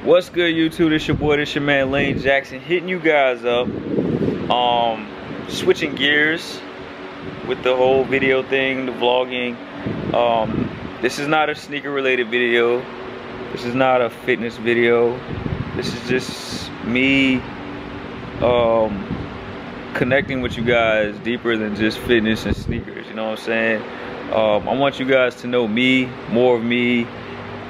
What's good, YouTube? This your boy, this your man Lane Jackson, hitting you guys up. Switching gears with the whole video thing, the vlogging. This is not a sneaker related video. This is not a fitness video. This is just me connecting with you guys deeper than just fitness and sneakers, you know what I'm saying? I want you guys to know me, more of me.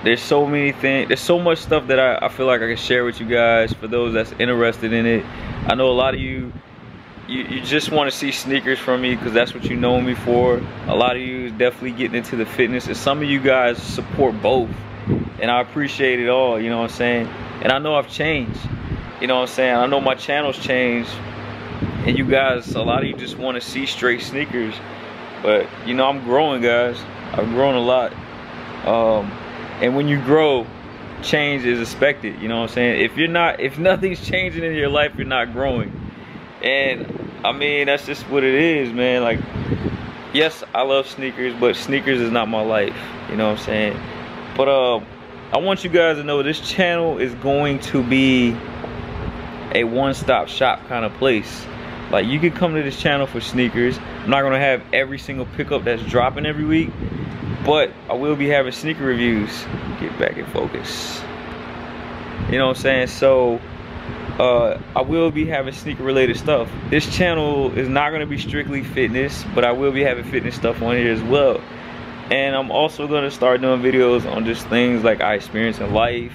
There's so many things, there's so much stuff that I feel like I can share with you guys for those that's interested in it. I know a lot of you just want to see sneakers from me because that's what you know me for. A lot of you is definitely getting into the fitness, and some of you guys support both, and I appreciate it all, you know what I'm saying? And I know I've changed, you know what I'm saying? I know my channel's changed, and you guys, a lot of you just want to see straight sneakers, but you know, I'm growing, guys. I've grown a lot. And when you grow, change is expected, you know what I'm saying? If nothing's changing in your life, you're not growing. And I mean, that's just what it is, man. Like, yes, I love sneakers, but sneakers is not my life, you know what I'm saying? But I want you guys to know this channel is going to be a one-stop shop kind of place. Like, you can come to this channel for sneakers. I'm not gonna have every single pickup that's dropping every week, but I will be having sneaker reviews. Get back in focus. You know what I'm saying? So I will be having sneaker related stuff. This channel is not gonna be strictly fitness, but I will be having fitness stuff on here as well. And I'm also gonna start doing videos on just things like I experience in life,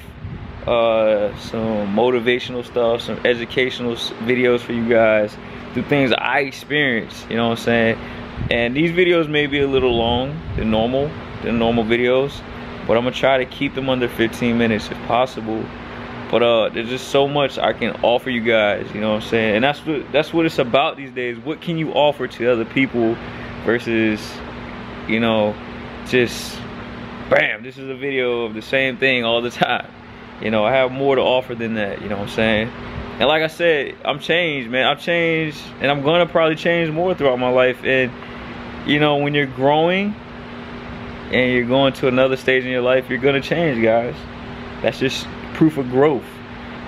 some motivational stuff, some educational videos for you guys, through things I experience, you know what I'm saying? And these videos may be a little long than normal videos, but I'm gonna try to keep them under 15 minutes if possible. But there's just so much I can offer you guys, you know what I'm saying? And that's what it's about these days. What can you offer to other people versus, you know, just bam, this is a video of the same thing all the time. You know, I have more to offer than that, you know what I'm saying? And like I said, I'm changed, man. I've changed, and I'm gonna probably change more throughout my life. And you know, when you're growing and you're going to another stage in your life, you're gonna change, guys. That's just proof of growth,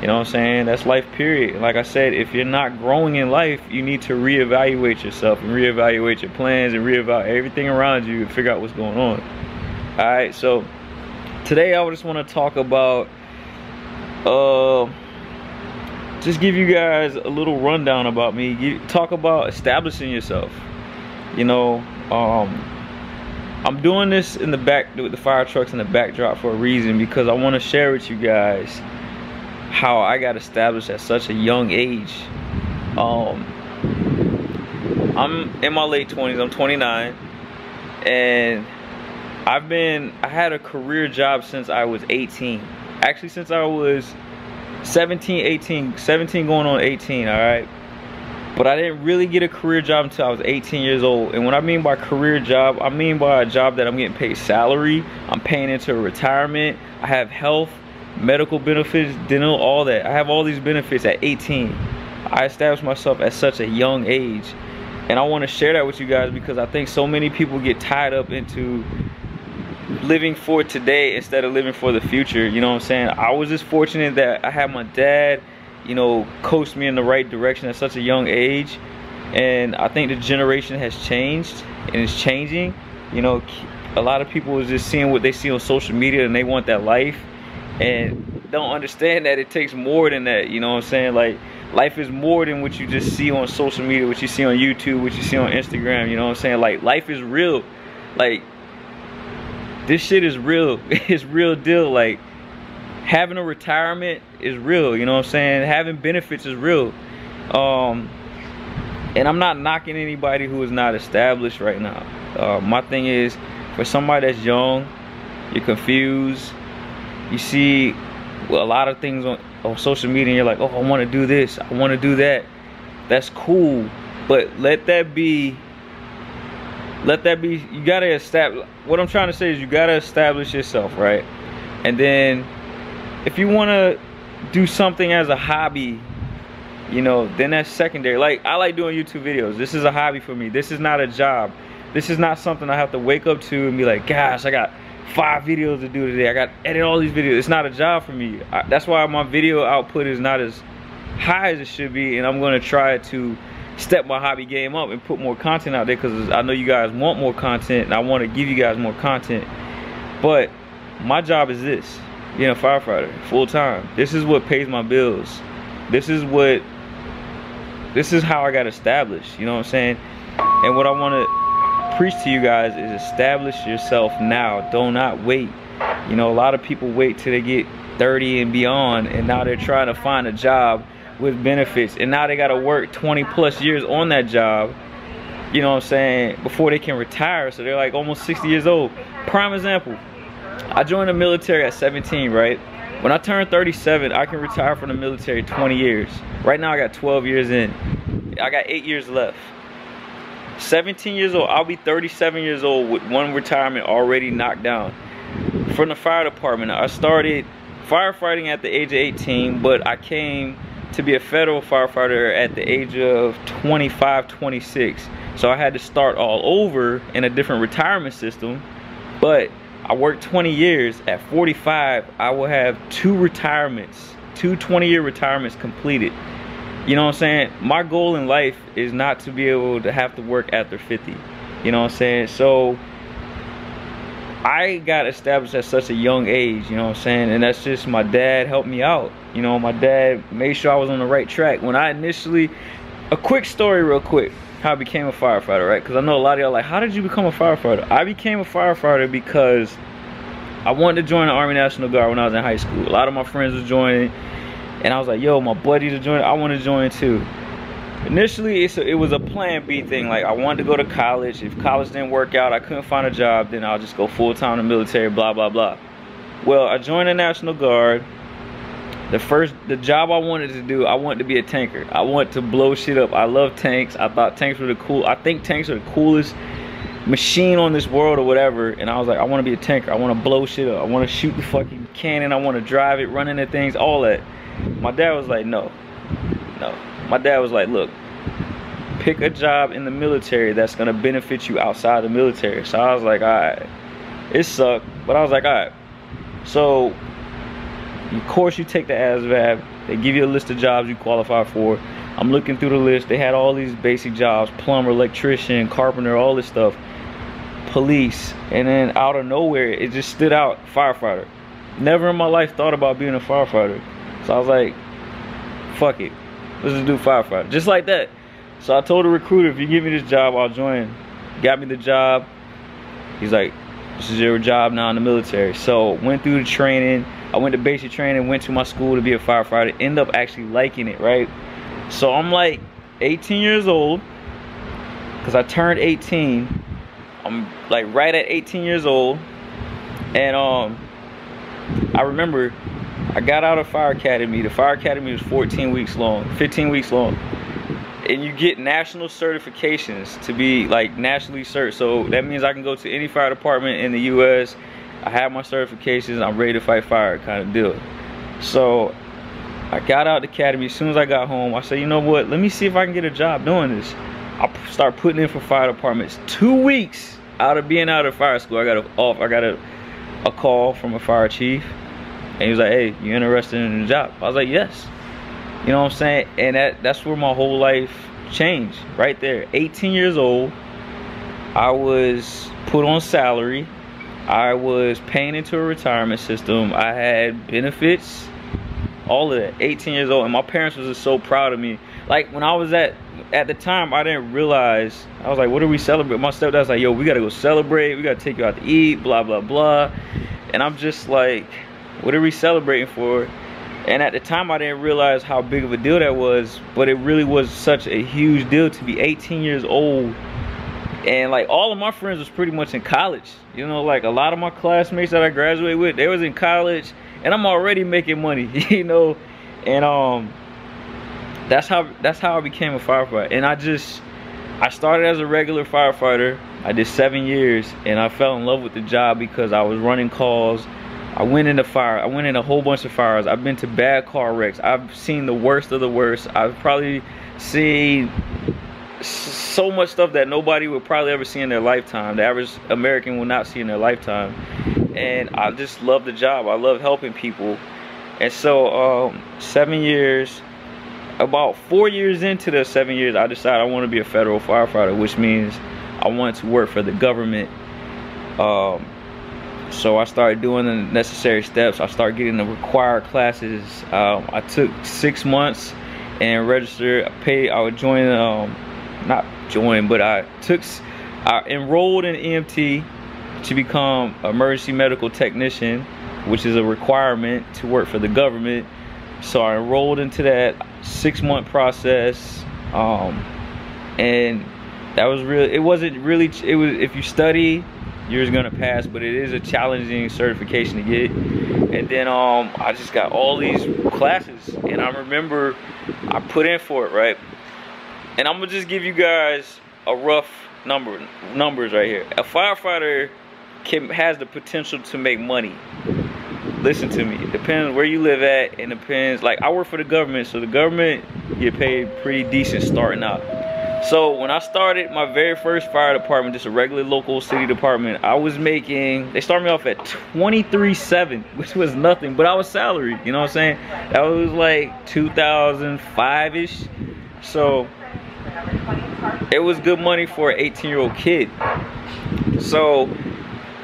you know what I'm saying? That's life, period. And like I said, if you're not growing in life, you need to reevaluate yourself and reevaluate your plans and reevaluate everything around you and figure out what's going on. All right, so today I just want to talk about just give you guys a little rundown about me. Talk about establishing yourself. You know, I'm doing this in the back with the fire trucks in the backdrop for a reason, because I want to share with you guys how I got established at such a young age. I'm in my late 20s. I'm 29, and I had a career job since I was 18. Actually, since I was 17 going on 18, all right? But I didn't really get a career job until I was 18 years old. And what I mean by career job, I mean by a job that I'm getting paid salary, I'm paying into a retirement, I have health, medical benefits, dental, all that. I have all these benefits at 18. I established myself at such a young age. And I want to share that with you guys because I think so many people get tied up into living for today instead of living for the future, you know what I'm saying? I was just fortunate that I had my dad, you know, coach me in the right direction at such a young age. And I think the generation has changed and it's changing. You know, a lot of people is just seeing what they see on social media and they want that life, and don't understand that it takes more than that, you know what I'm saying? Like, life is more than what you just see on social media, what you see on YouTube, what you see on Instagram, you know what I'm saying? Like, life is real. Like, this shit is real. It's real deal. Like, having a retirement is real, you know what I'm saying? Having benefits is real. And I'm not knocking anybody who is not established right now. My thing is, for somebody that's young, you're confused, you see a lot of things on social media and you're like, oh, I want to do this, I want to do that. That's cool, but let that be, you gotta establish, what I'm trying to say is you gotta establish yourself, right? And then if you want to do something as a hobby, you know, then that's secondary. Like, I like doing YouTube videos. This is a hobby for me. This is not a job. This is not something I have to wake up to and be like, gosh, I got 5 videos to do today. I got to edit all these videos. It's not a job for me. That's why my video output is not as high as it should be, and I'm gonna try to step my hobby game up and put more content out there, because I know you guys want more content and I want to give you guys more content. But my job is this, being a firefighter full time. This is what pays my bills. This is how I got established, you know what I'm saying? And what I want to preach to you guys is establish yourself now. Do not wait. You know, a lot of people wait till they get 30 and beyond, and now they're trying to find a job with benefits, and now they got to work 20 plus years on that job, you know what I'm saying, before they can retire. So they're like almost 60 years old. Prime example, I joined the military at 17, right? When I turn 37, I can retire from the military 20 years. Right now I got 12 years in. I got 8 years left. 17 years old, I'll be 37 years old with one retirement already knocked down. From the fire department, I started firefighting at the age of 18, but I came to be a federal firefighter at the age of 25, 26. So I had to start all over in a different retirement system. But I worked 20 years. At 45, I will have 2 retirements, 2 20-year retirements completed. You know what I'm saying? My goal in life is not to be able to have to work after 50. You know what I'm saying? So I got established at such a young age, you know what I'm saying? And that's just, my dad helped me out. You know, my dad made sure I was on the right track. When I initially, a quick story real quick, how I became a firefighter, right? Because I know a lot of y'all like, how did you become a firefighter? I became a firefighter because I wanted to join the Army National Guard when I was in high school. A lot of my friends were joining, and I was like, yo, my buddies are joining, I want to join too. Initially, it was a plan B thing. Like, I wanted to go to college. If college didn't work out, I couldn't find a job, then I'll just go full-time in the military, blah, blah, blah. Well, I joined the National Guard. The job I wanted to do, I wanted to be a tanker. I want to blow shit up. I love tanks. I thought tanks were I think tanks are the coolest machine on this world or whatever. And I was like, I want to be a tanker. I want to blow shit up. I want to shoot the fucking cannon. I want to drive it, run into things, all that. My dad was like, no. My dad was like, look, pick a job in the military that's gonna benefit you outside the military. So I was like, all right. It sucked, but I was like, all right. So, of course, you take the ASVAB. They give you a list of jobs you qualify for. I'm looking through the list. They had all these basic jobs: plumber, electrician, carpenter, all this stuff, police. And then out of nowhere, it just stood out, firefighter. Never in my life thought about being a firefighter. So I was like, fuck it, let's just do firefighter, just like that. So I told the recruiter, if you give me this job, I'll join. Got me the job. He's like, this is your job now in the military. So went through the training. I went to basic training, went to my school to be a firefighter, ended up actually liking it, right? So I'm like 18 years old, because I turned 18. I'm like right at 18 years old. And I remember I got out of fire academy. The fire academy was 15 weeks long. And you get national certifications to be like nationally cert. So that means I can go to any fire department in the US. I have my certifications. I'm ready to fight fire, kind of deal. So I got out the academy. As soon as I got home, I said, you know what? Let me see if I can get a job doing this. I start putting in for fire departments. 2 weeks out of being out of fire school, I got a call from a fire chief. And he was like, hey, you interested in the job? I was like, yes. You know what I'm saying? And that's where my whole life changed, right there. 18 years old, I was put on salary. I was paying into a retirement system. I had benefits, all of that. 18 years old, and my parents was just so proud of me. Like, when I was at the time, I didn't realize, I was like, what are we celebrating? My stepdad's like, yo, we gotta go celebrate. We gotta take you out to eat, blah, blah, blah. And I'm just like, what are we celebrating for? And at the time, I didn't realize how big of a deal that was, but it really was such a huge deal to be 18 years old. And like, all of my friends was pretty much in college. You know, like a lot of my classmates that I graduated with, they was in college, and I'm already making money, you know. And that's how I became a firefighter. And I started as a regular firefighter. I did 7 years, and I fell in love with the job because I was running calls. I went into fire. I went in a whole bunch of fires. I've been to bad car wrecks. I've seen the worst of the worst. I've probably seen so much stuff that nobody would probably ever see in their lifetime. The average American will not see in their lifetime. and I just love the job. I love helping people. And so 7 years, about 4 years into the 7 years, I decided I want to be a federal firefighter, which means I wanted to work for the government. So I started doing the necessary steps. I started getting the required classes. I took 6 months and registered. I would join, not join, but I enrolled in EMT to become emergency medical technician, which is a requirement to work for the government. So I enrolled into that 6-month process, and that was really, it was, if you study, you're just gonna pass, but it is a challenging certification to get. And then I just got all these classes, and I remember I put in for it, right? And I'm gonna just give you guys a rough numbers right here. A firefighter has the potential to make money. Listen to me, it depends where you live at, and depends, like I work for the government, so the government get paid pretty decent starting out. So when I started my very first fire department, just a regular local city department, I was making, they started me off at $23,700, which was nothing, but I was salaried, you know what I'm saying? That was like 2005-ish. So it was good money for an 18-year-old kid. So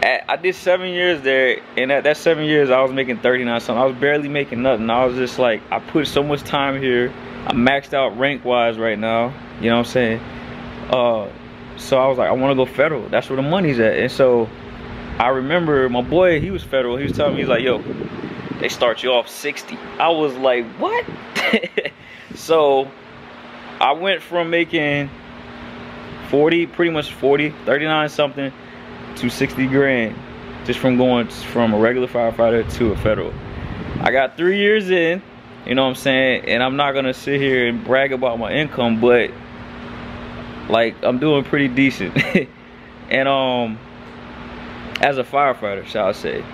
I did 7 years there, and at that 7 years I was making 39 something. I was barely making nothing. I was just like, I put so much time here. I'm maxed out rank wise right now, you know what I'm saying? So I was like, I want to go federal. That's where the money's at. And so I remember my boy, he was federal. He was telling me, he's like, yo, they start you off 60. I was like, what? So I went from making 40, pretty much 40, 39 something to 60 grand, just from going from a regular firefighter to a federal. I got 3 years in, you know what I'm saying, and I'm not gonna sit here and brag about my income, but like I'm doing pretty decent. And as a firefighter, shall I say.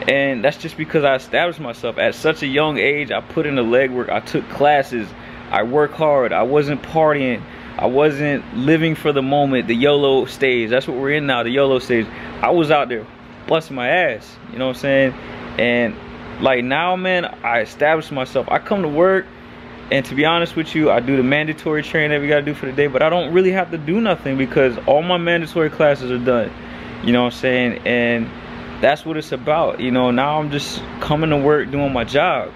And that's just because I established myself at such a young age. I put in the legwork, I took classes, I worked hard, I wasn't partying, I wasn't living for the moment, the YOLO stage. That's what we're in now, the YOLO stage. I was out there busting my ass, you know what I'm saying? And like now, man, I established myself. I come to work, and to be honest with you, I do the mandatory training that we gotta do for the day, but I don't really have to do nothing because all my mandatory classes are done, you know what I'm saying? And that's what it's about, you know. Now I'm just coming to work doing my job,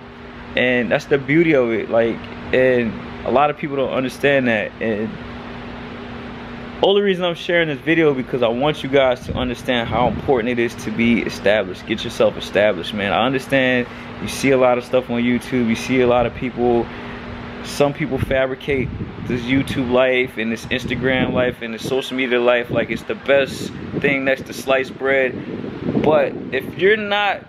and that's the beauty of it. Like, and a lot of people don't understand that. And only reason I'm sharing this video because I want you guys to understand how important it is to be established. Get yourself established, man. I understand you see a lot of stuff on YouTube. You see a lot of people, some people fabricate this YouTube life and this Instagram life and this social media life like it's the best thing next to sliced bread. But if you're not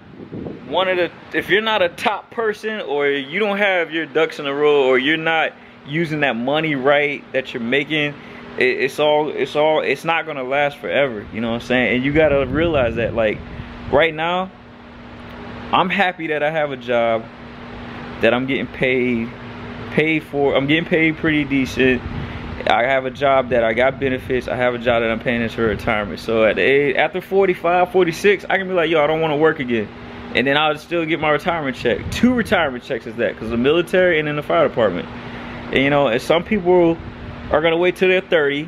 if you're not a top person, or you don't have your ducks in a row, or you're not using that money right that you're making, it's not gonna last forever, you know what I'm saying? And you gotta realize that, like, right now I'm happy that I have a job that I'm getting paid for. I'm getting paid pretty decent. I have a job that I got benefits. I have a job that I'm paying into retirement. So at the age, after 45, 46, I can be like, yo, I don't want to work again. And then I'll still get my retirement check. 2 retirement checks is that, because the military and in the fire department. And you know, and some people are gonna wait till they're 30,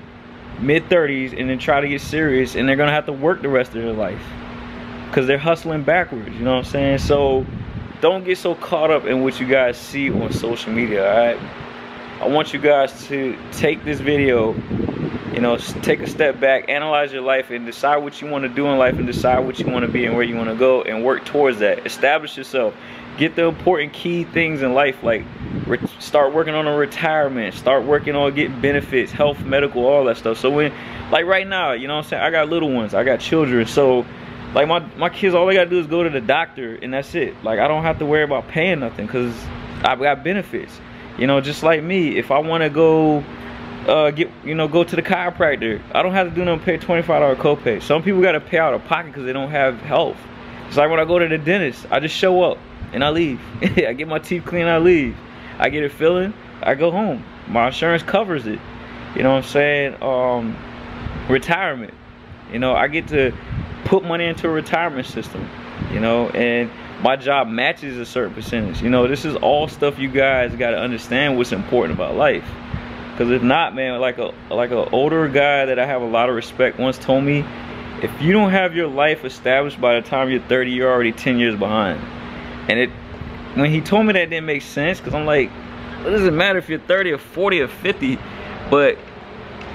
mid-30s, and then try to get serious, and they're gonna have to work the rest of their life because they're hustling backwards, you know what I'm saying? So don't get so caught up in what you guys see on social media, all right? I want you guys to take this video, you know, take a step back, analyze your life, and decide what you want to do in life, and decide what you want to be and where you want to go, and work towards that. Establish yourself. Get the important key things in life, like start working on a retirement, start working on getting benefits, health, medical, all that stuff. So when, like right now, you know what I'm saying, I got little ones, I got children, so like my kids, all they gotta do is go to the doctor, and that's it. Like, I don't have to worry about paying nothing because I've got benefits. You know, just like me, if I want to go go to the chiropractor, I don't have to do nothing, pay $25 copay. Some people got to pay out of pocket because they don't have health. It's like when I go to the dentist, I just show up and I leave. I get my teeth clean, I leave. I get it filling, I go home. My insurance covers it. You know what I'm saying? Retirement. You know, I get to put money into a retirement system, you know, and my job matches a certain percentage. You know, this is all stuff you guys got to understand what's important about life. Because if not, man, like a older guy that I have a lot of respect once told me, if you don't have your life established by the time you're 30, you're already 10 years behind. And when he told me that, it didn't make sense, because I'm like, what does it matter if you're 30 or 40 or 50? But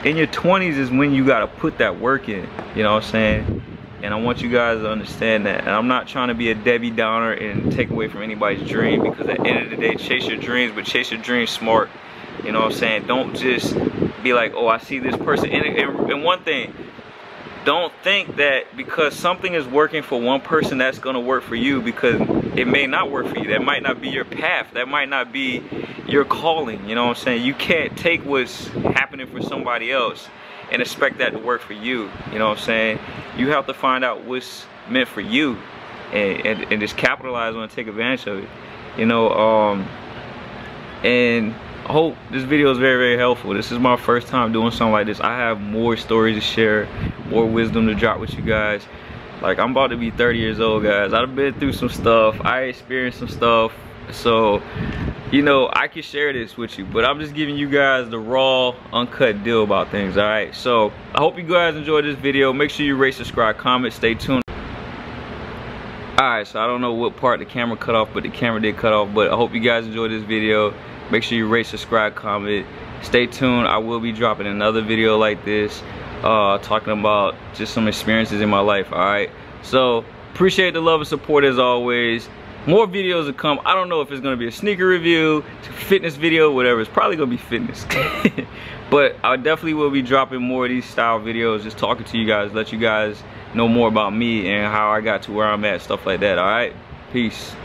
in your 20s is when you got to put that work in, you know what I'm saying? And I want you guys to understand that. And I'm not trying to be a Debbie Downer and take away from anybody's dream, because at the end of the day, chase your dreams, but chase your dreams smart. You know what I'm saying? Don't just be like, oh, I see this person. And one thing, don't think that because something is working for one person, that's going to work for you, because it may not work for you. That might not be your path. That might not be your calling. You know what I'm saying? You can't take what's happening for somebody else and expect that to work for you. You know what I'm saying? You have to find out what's meant for you and just capitalize on it and take advantage of it. You know, and I hope this video is very, very helpful. This is my first time doing something like this. I have more stories to share, more wisdom to drop with you guys. Like, I'm about to be 30 years old, guys. I've been through some stuff. I experienced some stuff. So, you know, I can share this with you. But I'm just giving you guys the raw, uncut deal about things, all right? So, I hope you guys enjoyed this video. Make sure you rate, subscribe, comment, stay tuned. Alright, so I don't know what part the camera cut off, but the camera did cut off. But I hope you guys enjoyed this video. Make sure you rate, subscribe, comment. Stay tuned. I will be dropping another video like this, talking about just some experiences in my life, alright? So, appreciate the love and support as always. More videos to come. I don't know if it's going to be a sneaker review, fitness video, whatever. It's probably going to be fitness. But I definitely will be dropping more of these style videos, just talking to you guys, let you guys know more about me and how I got to where I'm at, stuff like that, alright? Peace.